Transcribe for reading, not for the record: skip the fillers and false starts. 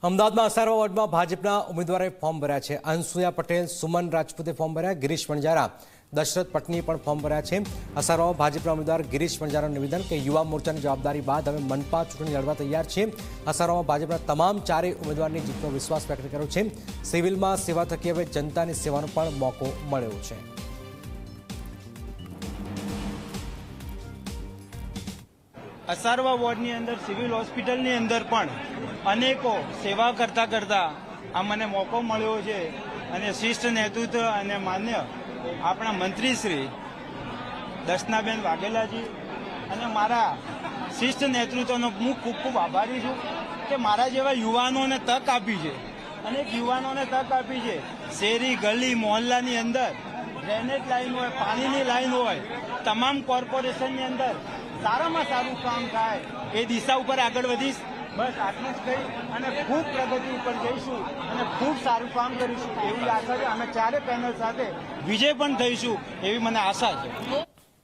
અમદાવાદમાં અસારવા વોર્ડમાં ભાજપના ઉમેદવારોએ ફોર્મ ભર્યા છે। અનસુયા પટેલ, સુમન રાજપૂતે ફોર્મ ભર્યા। ગિરીશ વણજારા, દશરથ પટનીએ પણ ફોર્મ ભર્યા છે। અસારવામાં ભાજપના ઉમેદવાર ગિરીશ વણજારાનું નિવેદન કે યુવા મોરચાની જવાબદારી બાદ હવે મનપા ચૂંટણી લડવા તૈયાર છે। અસારવામાં ભાજપના તમામ ચારેય ઉમેદવારની જીતનો વિશ્વાસ વ્યક્ત કર્યો છે। સિવિલમાં સેવા થકી હવે જનતાની સેવાનો પણ મોકો મળ્યો છે। અસારવા વોર્ડની અંદર સિવિલ હોસ્પિટલની અંદર પણ અનેકો સેવા કરતા કરતા આ મને મોકો મળ્યો છે અને શિષ્ટ નેતૃત્વ અને માન્ય આપણા મંત્રી શ્રી દર્શનાબેન વાઘેલાજી અને મારા શિષ્ટ નેતૃત્વનો હું ખૂબ ખૂબ આભારી છું કે મારા જેવા યુવાનોને તક આપી છે। અનેક યુવાનોને તક આપી છે। શેરી ગલી મોહલ્લાની અંદર ડ્રેનેજ લાઈન હોય, પાણીની લાઈન હોય, તમામ કોર્પોરેશનની અંદર સારામાં સારું કામ થાય એ દિશા ઉપર આગળ વધીશ। બસ આટલું જ કહી અને ખૂબ પ્રગતિ ઉપર જઈશું અને ખૂબ સારું કામ કરીશું એવી આશા છે। અમે ચારે પેનલ સાથે વિજય પણ થઈશું એવી મને આશા છે।